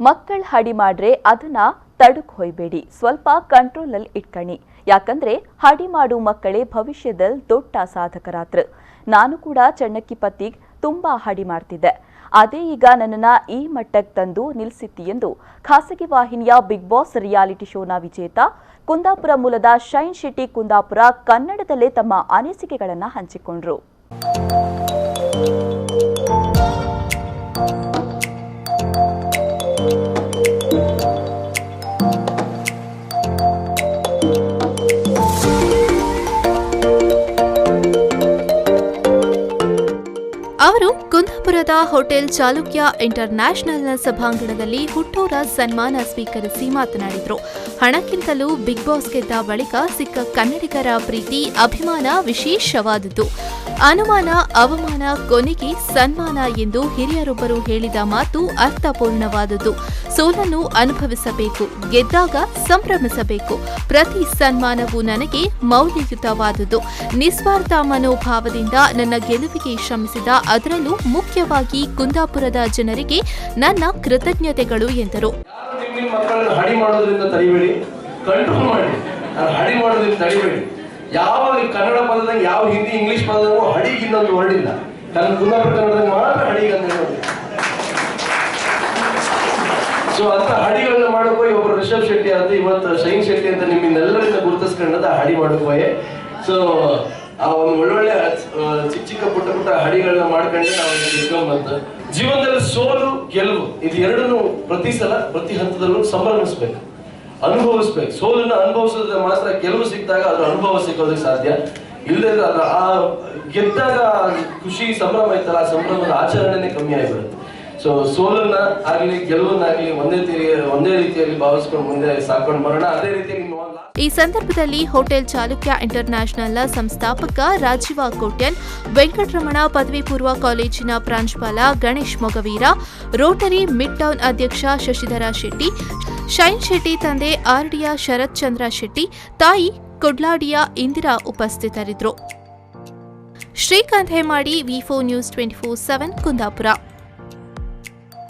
ಮಕ್ಕಳು ಹಡಿ ಮಾಡ್ರೆ ಅದನ್ನ ತಡಕ್ ಹೊಯ್ಬೇಡಿ, ಸ್ವಲ್ಪ ಕಂಟ್ರೋಲಲ್ಲಿ ಇಟ್ಕಣಿ. ಯಾಕಂದ್ರೆ ಹಡಿ ಮಾಡು ಮಕ್ಕಳೇ ಭವಿಷ್ಯದಲ್ಲಿ ದೊಡ್ಡ ಸಾಧಕರಾದ್ರು. ನಾನು ಕೂಡ ಚಣ್ಣಕ್ಕಿ ಪತ್ತಿಗ್ ತುಂಬಾ ಹಡಿ ಮಾಡ್ತಿದ್ದೆ. ಅದೇ ಈಗ ನನ್ನನ್ನ ಈ ಮಟ್ಟಕ್ಕೆ ತಂದು ನಿಲ್ಲಿಸಿತ್ತು ಎಂದು ಖಾಸಗಿ ವಾಹಿನಿಯ ಬಿಗ್ ಬಾಸ್ ರಿಯಾಲಿಟಿ ಶೋನ ವಿಜೇತ ಕುಂದಾಪುರ ಮೂಲದ ಶೈನ್ ಶೆಟ್ಟಿ ಕುಂದಾಪುರ ಕನ್ನಡದಲ್ಲೇ ತಮ್ಮ ಅನಿಸಿಕೆಗಳನ್ನು ಹಂಚಿಕೊಂಡ್ರು. ಅವರು ಕುಂದಾಪುರದ ಹೋಟೆಲ್ ಚಾಲುಕ್ಯ ಇಂಟರ್ನ್ಯಾಷನಲ್ನ ಸಭಾಂಗಣದಲ್ಲಿ ಹುಟ್ಟೂರ ಸನ್ಮಾನ ಸ್ವೀಕರಿಸಿ ಮಾತನಾಡಿದರು. ಹಣಕ್ಕಿಂತಲೂ ಬಿಗ್ ಬಾಸ್ ಗೆದ್ದ ಬಳಿಕ ಸಿಕ್ಕ ಕನ್ನಡಿಗರ ಪ್ರೀತಿ, ಅಭಿಮಾನ ವಿಶೇಷವಾದುದು. ಅನುಮಾನ, ಅವಮಾನ, ಕೊನೆಗೆ ಸನ್ಮಾನ ಎಂದು ಹಿರಿಯರೊಬ್ಬರು ಹೇಳಿದ ಮಾತು ಅರ್ಥಪೂರ್ಣವಾದುದು. ಸೋಲನ್ನು ಅನುಭವಿಸಬೇಕು, ಗೆದ್ದಾಗ ಸಂಭ್ರಮಿಸಬೇಕು. ಪ್ರತಿ ಸನ್ಮಾನವೂ ನನಗೆ ಮೌಲ್ಯಯುತವಾದುದು. ನಿಸ್ವಾರ್ಥ ಮನೋಭಾವದಿಂದ ನನ್ನ ಗೆಲುವಿಗೆ ಶ್ರಮಿಸಿದ, ಅದರಲ್ಲೂ ಮುಖ್ಯವಾಗಿ ಕುಂದಾಪುರದ ಜನರಿಗೆ ನನ್ನ ಕೃತಜ್ಞತೆಗಳು ಎಂದರು. ಹಡಿ ಮಾಡೋದ್ರಿಂದ ತಡಿಬೇಡಿ, ಕಂಟ್ರೋಲ್ ಮಾಡಿ. ಹಡಿ ಮಾಡೋದ್ರಿಂದ ತಡಿಬೇಡಿ. ಯಾವ ಕನ್ನಡ ಪದದಂಗೆ, ಯಾವ ಹಿಂದಿ ಇಂಗ್ಲಿಷ್ ಪದದಂಗೂ ಹಡಿಗೆ ಇನ್ನೊಂದು ವರ್ಡ್ ಇಲ್ಲ. ಕುಂದಾಪುರ ಕನ್ನಡದಂಗೆ ಮಾತ್ರ ಹಡಿಗೆ ಅಂತ ಹೇಳೋದು. ಸೊ ಅಂತ ಹಡಿಗಳನ್ನ ಮಾಡೋಕೆ ಒಬ್ಬರು ರಿಷಬ್ ಶೆಟ್ಟಿ ಅಂತ, ಇವತ್ತು ಶೈನ್ ಶೆಟ್ಟಿ ಅಂತ ನಿಮ್ಮಿಂದೆಲ್ಲರಿಂದ ಗುರುತಿಸ್ಕೊಂಡದ ಹಡಿ ಮಾಡೋಕೆ. ಸೊ ಆ ಒಂದು ಒಳ್ಳೊಳ್ಳೆ ಚಿಕ್ಕ ಚಿಕ್ಕ ಪುಟ್ಟ ಪುಟ್ಟ ಹಡಿಗಳನ್ನ ಮಾಡ್ಕೊಂಡೆ ನಾವು ಇಟ್ಕೊಂಡ್ಬಂತ. ಜೀವನದಲ್ಲಿ ಸೋಲು ಗೆಲುವು ಇದು ಎರಡನ್ನೂ ಪ್ರತಿ ಸಲ ಪ್ರತಿ ಹಂತದಲ್ಲೂ ಸಂಭ್ರಮಿಸ್ಬೇಕು, ಅನುಭವಿಸ್ಬೇಕು. ಸೋಲನ್ನು ಅನುಭವಿಸಿದ್ರೆ ಮಾತ್ರ ಗೆಲುವು ಸಿಕ್ಕಿದಾಗ ಅದ್ರ ಅನುಭವ ಸಿಕ್ಕೋದಕ್ಕೆ ಸಾಧ್ಯ. ಇಲ್ಲದೆ ಅದ್ರ ಆ ಗೆದ್ದಾಗ ಖುಷಿ ಸಂಭ್ರಮ ಇತ್ತಲ್ಲ, ಆ ಸಂಭ್ರಮದ ಆಚರಣೆನೇ ಕಮ್ಮಿ ಆಗಿಬಿಡುತ್ತೆ. ಸೊ ಸೋಲನ್ನ ಆಗ್ಲಿ ಗೆಲುವನ್ನಾಗ್ಲಿ ಒಂದೇ ರೀತಿಯಲ್ಲಿ ಭಾವಿಸ್ಕೊಂಡು ಮುಂದೆ ಸಾಕೊಂಡು ಬರೋಣ. ಅದೇ ರೀತಿಯಾಗಿ ಈ ಸಂದರ್ಭದಲ್ಲಿ ಹೋಟೆಲ್ ಚಾಲುಕ್ಯ ಇಂಟರ್ನ್ಯಾಷನಲ್ನ ಸಂಸ್ಥಾಪಕ ರಾಜೀವ ಕೋಟ್ಯನ್, ವೆಂಕಟರಮಣ ಪದವಿ ಪೂರ್ವ ಕಾಲೇಜಿನ ಪ್ರಾಂಶುಪಾಲ Ganesh Mogaveera, Rotary mid town ಅಧ್ಯಕ್ಷ ಶಶಿಧರ ಶೆಟ್ಟಿ, ಶೈನ್ ಶೆಟ್ಟಿ ತಂದೆ ಆರ್ಡಿಯ ಶರತ್ ಚಂದ್ರ ಶೆಟ್ಟಿ, ತಾಯಿ ಕುಡ್ಲಾಡಿಯ ಇಂದಿರಾ ಉಪಸ್ಥಿತರಿದ್ದರು. ಶ್ರೀಕಾಂತ್ ಹೇಮಾಡಿ, ವಿ4 ನ್ಯೂಸ್ 24/7 ಕುಂದಾಪುರ.